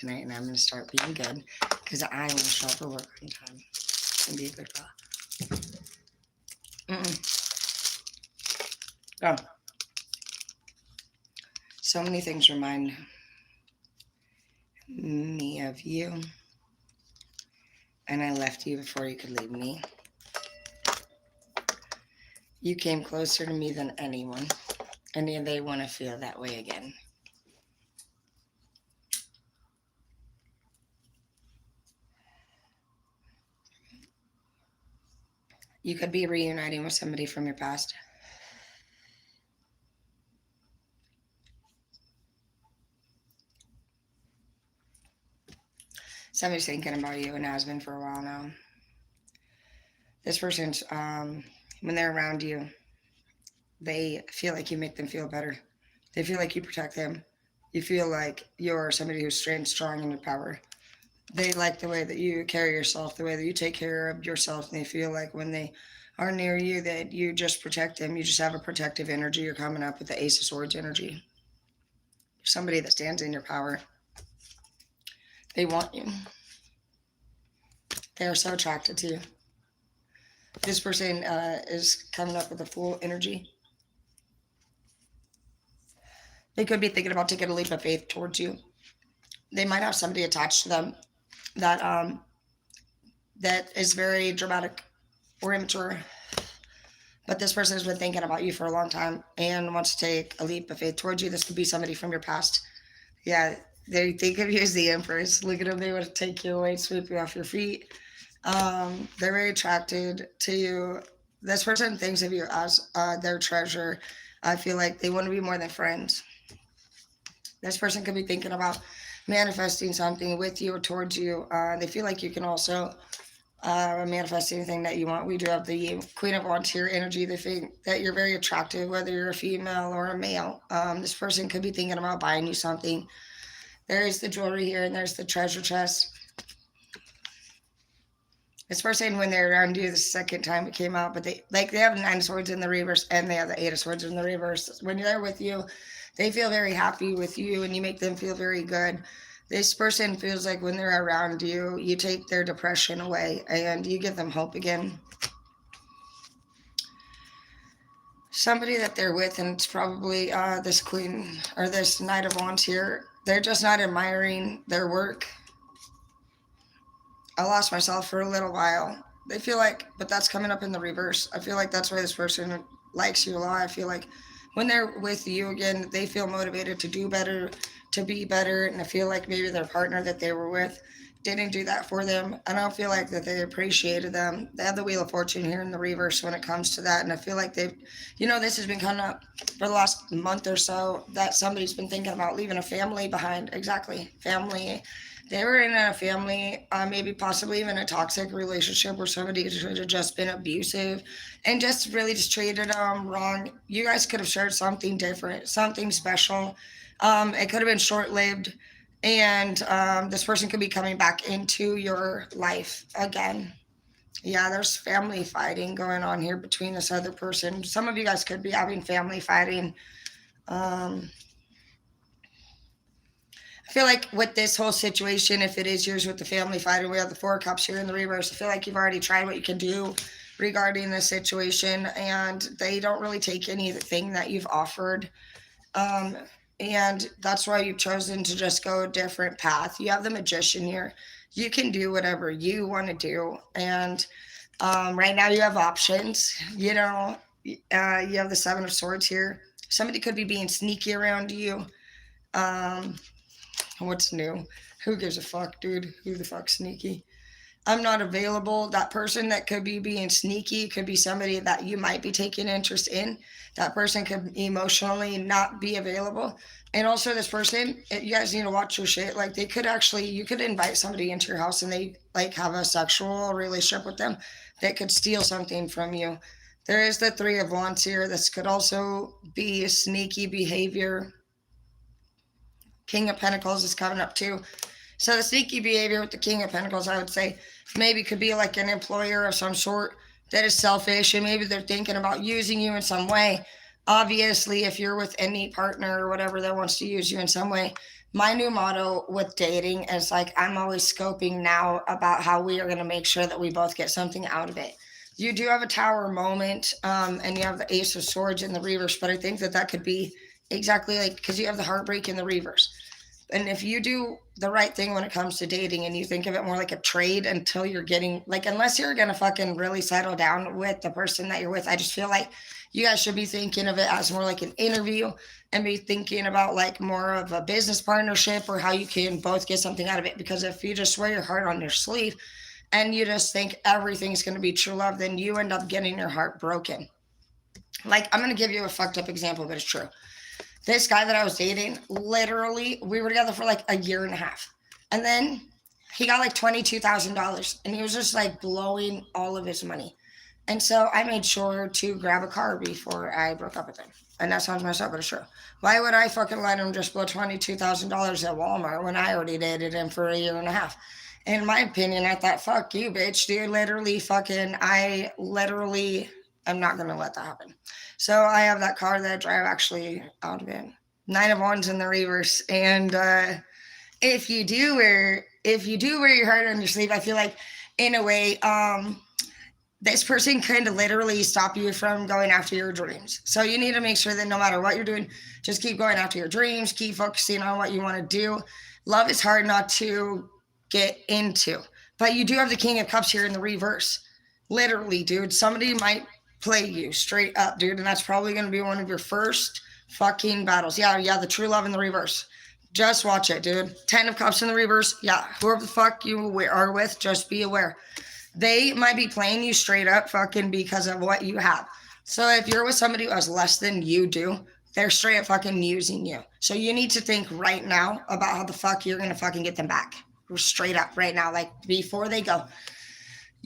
tonight, and I'm going to start being good because I want to show up for work on time and be a good girl. Oh, so many things remind me of you, and I left you before you could leave me. You came closer to me than anyone, and they want to feel that way again. You could be reuniting with somebody from your past. Somebody's thinking about you and has been for a while now. This person's, when they're around you, they feel like you make them feel better. They feel like you protect them. You feel like you're somebody who's strong in your power. They like the way that you carry yourself, the way that you take care of yourself, and they feel like when they are near you that you just protect them. You just have a protective energy. You're coming up with the Ace of Swords energy. You're somebody that stands in your power. They want you. They are so attracted to you. This person is coming up with a Fool energy. They could be thinking about taking a leap of faith towards you. They might have somebody attached to them that is very dramatic or immature. But this person has been thinking about you for a long time and wants to take a leap of faith towards you. This could be somebody from your past. Yeah, they think of you as the Empress. Look at them. They want to take you away, sweep you off your feet. They're very attracted to you. This person thinks of you as their treasure. I feel like they want to be more than friends. This person could be thinking about manifesting something with you or towards you. They feel like you can also manifest anything that you want. We do have the Queen of Wands here energy. They think that you're very attractive, whether you're a female or a male. This person could be thinking about buying you something. There's the jewelry here, and there's the treasure chest. This person, when they're around you the second time it came out, but they have the 9 of Swords in the reverse, and they have the 8 of Swords in the reverse. When they're with you, they feel very happy with you, and you make them feel very good. This person feels like when they're around you, you take their depression away, and you give them hope again. Somebody that they're with, and it's probably this Queen, or this Knight of Wands here, they're just not admiring their work. I lost myself for a little while. They feel like, but that's coming up in the reverse. I feel like that's why this person likes you a lot. I feel like when they're with you again, they feel motivated to do better, to be better. And I feel like maybe their partner that they were with didn't do that for them. I don't feel like that they appreciated them. They have the Wheel of Fortune here in the reverse when it comes to that. And I feel like they've, this has been coming up for the last month or so, that somebody's been thinking about leaving a family behind. Exactly. Family. They were in a family, maybe possibly even a toxic relationship where somebody had just been abusive and just really just treated them wrong. You guys could have shared something different, something special. It could have been short-lived, and this person could be coming back into your life again. Yeah, there's family fighting going on here between this other person. Some of you guys could be having family fighting. I feel like with this whole situation, if it is yours with the family fighting, we have the 4 of Cups here in the reverse. I feel like you've already tried what you can do regarding this situation, and they don't really take anything that you've offered. And that's why you've chosen to just go a different path. You have the Magician here. You can do whatever you want to do. And right now you have options. You have the 7 of Swords here. Somebody could be being sneaky around you. What's new? Who gives a fuck, dude? Who the fuck's sneaky? I'm not available. That person that could be being sneaky could be somebody that you might be taking interest in. That person could emotionally not be available. And also this person, you guys need to watch your shit. Like you could invite somebody into your house and they have a sexual relationship with them that could steal something from you. There is the 3 of Wands here. This could also be sneaky behavior. King of Pentacles is coming up too. So the sneaky behavior with the King of Pentacles, I would say, maybe could be like an employer of some sort that is selfish, and maybe they're thinking about using you in some way. Obviously, if you're with any partner or whatever that wants to use you in some way, my new motto with dating is like I'm always scoping now about how we are going to make sure that we both get something out of it. You do have a tower moment, and you have the ace of swords in the reverse, but I think that that could be exactly like because you have the heartbreak in the reverse. And if you do the right thing when it comes to dating and you think of it more like a trade until you're getting like unless you're gonna fucking really settle down with the person that you're with, I just feel like you guys should be thinking of it as more like an interview and be thinking about like more of a business partnership or how you can both get something out of it. Because if you just wear your heart on your sleeve and you just think everything's gonna be true love, then you end up getting your heart broken. Like I'm gonna give you a fucked up example, but it's true. This guy that I was dating, literally, we were together for like a year and a half. And then he got like $22,000 and he was just like blowing all of his money. And so I made sure to grab a car before I broke up with him. And that sounds messed up, but it's true. Why would I fucking let him just blow $22,000 at Walmart when I already dated him for a year and a half? In my opinion, I thought, fuck you, bitch, dude. I literally am not going to let that happen. So I have that car that I drive actually out of it. 9 of Wands in the reverse. And if you do wear your heart on your sleeve, I feel like in a way, this person could literally stop you from going after your dreams. So you need to make sure that no matter what you're doing, just keep going after your dreams, keep focusing on what you want to do. Love is hard not to get into. But you do have the King of Cups here in the reverse. Literally, dude, somebody might play you straight up, dude, and that's probably going to be one of your first fucking battles. Yeah, the true love in the reverse. Just watch it, dude. 10 of Cups in the reverse. Yeah, whoever the fuck you are with, just be aware. They might be playing you straight up fucking because of what you have. So if you're with somebody who has less than you do, they're straight up fucking using you. So you need to think right now about how the fuck you're going to fucking get them back. Straight up right now, like before they go.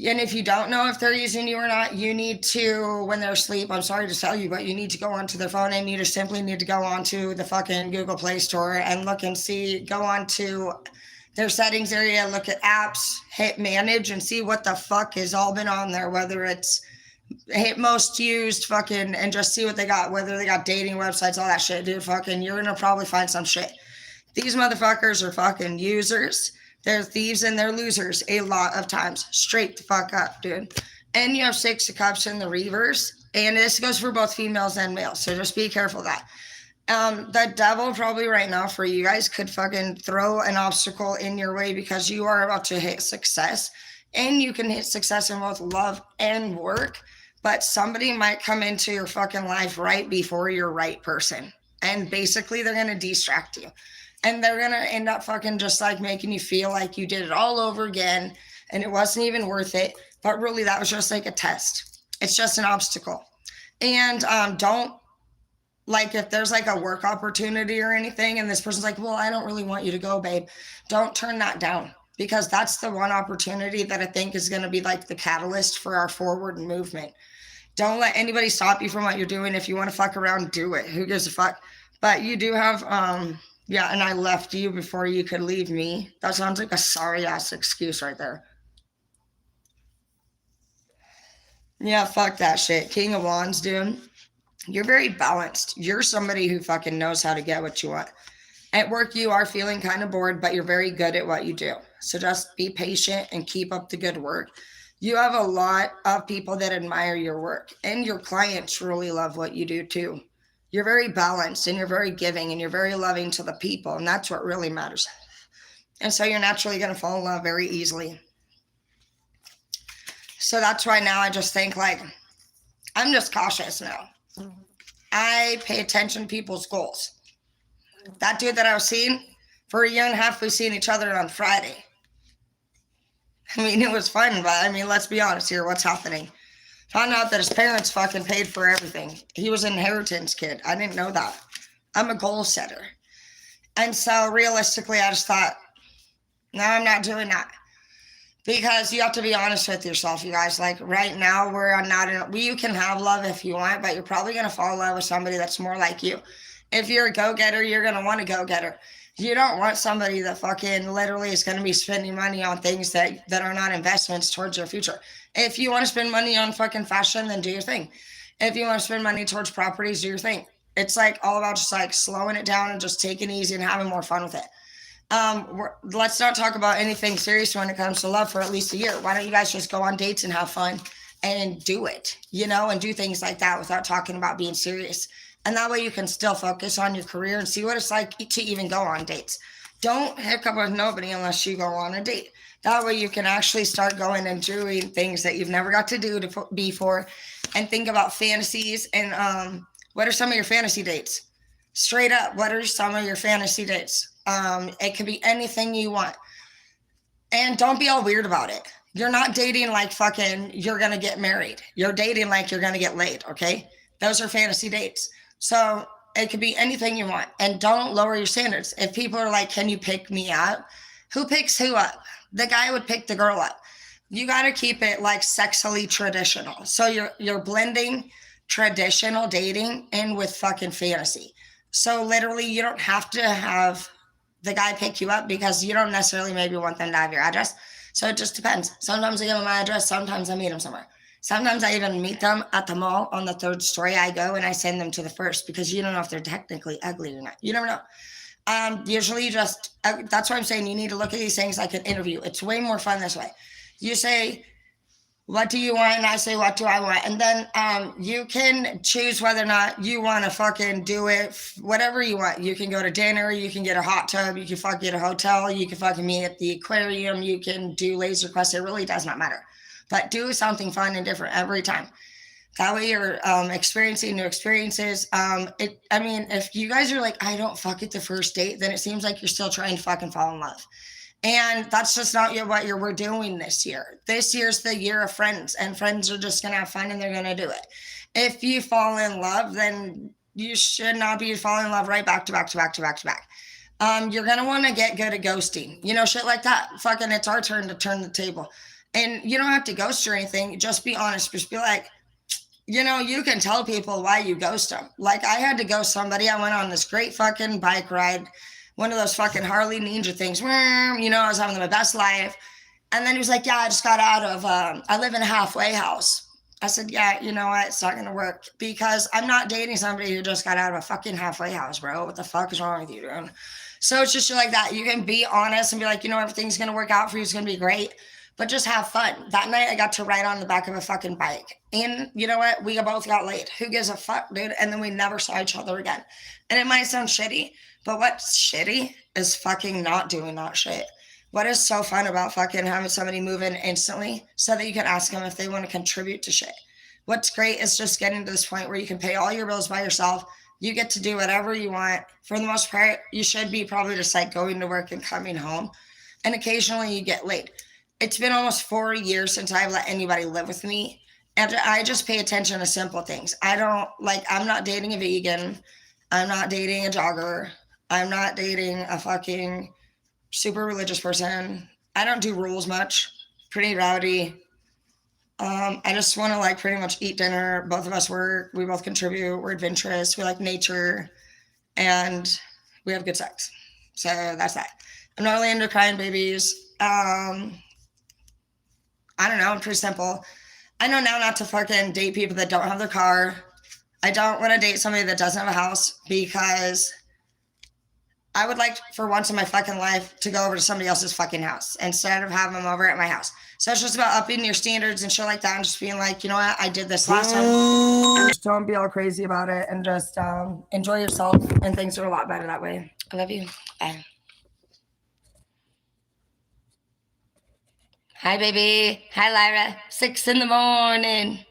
And if you don't know if they're using you or not, you need to, when they're asleep, I'm sorry to tell you, but you need to go onto their phone and you just simply need to go onto the fucking Google Play Store and look and see, go on to their settings area, look at apps, hit manage and see what the fuck has all been on there, whether it's hit most used fucking and just see what they got, whether they got dating websites, all that shit, dude, fucking, you're gonna probably find some shit. These motherfuckers are fucking users. They're thieves and they're losers a lot of times. Straight the fuck up, dude. And you have 6 of Cups in the reverse. And this goes for both females and males. So just be careful of that. The devil probably right now for you guys could fucking throw an obstacle in your way because you are about to hit success. And you can hit success in both love and work. But somebody might come into your fucking life right before your right person. And basically they're going to distract you. And they're going to end up fucking just like making you feel like you did it all over again and it wasn't even worth it. But really, that was just like a test. It's just an obstacle. And don't, like, if there's like a work opportunity or anything and this person's like, well, I don't really want you to go, babe. Don't turn that down because that's the one opportunity that I think is going to be like the catalyst for our forward movement. Don't let anybody stop you from what you're doing. If you want to fuck around, do it. Who gives a fuck? But you do have, yeah, and I left you before you could leave me. That sounds like a sorry-ass excuse right there. Yeah, fuck that shit. King of Wands, dude. You're very balanced. You're somebody who fucking knows how to get what you want. At work, you are feeling kind of bored, but you're very good at what you do. So just be patient and keep up the good work. You have a lot of people that admire your work, and your clients really love what you do too. You're very balanced and you're very giving and you're very loving to the people, and that's what really matters. And so you're naturally going to fall in love very easily. So that's why now I just think like I'm just cautious now. I pay attention to people's goals. That dude that I was seeing for a year and a half, we seen each other on Friday. I mean, it was fun, but I mean, let's be honest here. What's happening? Found out that his parents fucking paid for everything. He was an inheritance kid. I didn't know that. I'm a goal setter. And so realistically, I just thought, no, I'm not doing that. Because you have to be honest with yourself, you guys. Like right now, we're not in, you can have love if you want, but you're probably going to fall in love with somebody that's more like you. If you're a go-getter, you're going to want a go-getter. You don't want somebody that fucking literally is going to be spending money on things that are not investments towards your future. If you want to spend money on fucking fashion, then do your thing. If you want to spend money towards properties, do your thing. It's like all about just like slowing it down and just taking it easy and having more fun with it. Let's not talk about anything serious when it comes to love for at least a year. Why don't you guys just go on dates and have fun and do it, and do things like that without talking about being serious. And that way you can still focus on your career and see what it's like to even go on dates. Don't hook up with nobody unless you go on a date. That way you can actually start going and doing things that you've never got to do before, and think about fantasies. And what are some of your fantasy dates? Straight up, what are some of your fantasy dates? It could be anything you want. And don't be all weird about it. You're not dating like fucking you're gonna get married. You're dating like you're gonna get laid, okay? Those are fantasy dates. So it could be anything you want. And don't lower your standards. If people are like, can you pick me up? Who picks who up? The guy would pick the girl up. You gotta keep it like sexily traditional. So you're blending traditional dating in with fucking fantasy. So literally you don't have to have the guy pick you up because you don't necessarily maybe want them to have your address. So it just depends. Sometimes I give them my address. Sometimes I meet them somewhere. Sometimes I even meet them at the mall on the third story. I go and I send them to the first because you don't know if they're technically ugly or not. You never know. Usually that's why I'm saying you need to look at these things like an interview. It's way more fun this way. You say, what do you want? And I say, what do I want? And then you can choose whether or not you want to fucking do it, whatever you want. You can go to dinner, you can get a hot tub, you can fucking get a hotel, you can fucking meet at the aquarium, you can do laser quests. It really does not matter. But do something fun and different every time. That way you're experiencing new experiences. If you guys are like, I don't fuck at the first date, then it seems like you're still trying to fucking fall in love. And that's just not what we're doing this year. This year's the year of friends, and friends are just going to have fun and they're going to do it. If you fall in love, then you should not be falling in love right back to back to back to back to back. You're going to want to get good at ghosting, shit like that. Fucking, it's our turn to turn the table. And you don't have to ghost or anything. Just be honest. Just be like, you can tell people why you ghost them. Like, I had to ghost somebody. I went on this great fucking bike ride, one of those fucking Harley Ninja things. I was having my best life. And then he was like, yeah, I just got out of, I live in a halfway house. I said, yeah, you know what? It's not going to work because I'm not dating somebody who just got out of a fucking halfway house, bro. What the fuck is wrong with you, dude? So it's just like that. You can be honest and be like, everything's going to work out for you. It's going to be great. But just have fun. That night I got to ride on the back of a fucking bike. And you know what? We both got laid. Who gives a fuck, dude? And then we never saw each other again. And it might sound shitty, but what's shitty is fucking not doing that shit. What is so fun about fucking having somebody move in instantly so that you can ask them if they want to contribute to shit? What's great is just getting to this point where you can pay all your bills by yourself. You get to do whatever you want. For the most part, you should be probably just like going to work and coming home. And occasionally you get laid. It's been almost 4 years since I've let anybody live with me. And I just pay attention to simple things. I'm not dating a vegan. I'm not dating a jogger. I'm not dating a fucking super religious person. I don't do rules much. Pretty rowdy. I just want to pretty much eat dinner. Both of us work. We both contribute. We're adventurous. We like nature. And we have good sex. So that's that. I'm not really into crying babies. I don't know. I'm pretty simple. I know now not to fucking date people that don't have their car. I don't want to date somebody that doesn't have a house because I would like for once in my fucking life to go over to somebody else's fucking house instead of having them over at my house. So it's just about upping your standards and shit like that and just being like, you know what? I did this last time. Just don't be all crazy about it and just enjoy yourself, and things are a lot better that way. I love you. Bye. Hi, baby. Hi, Lyra. 6 in the morning.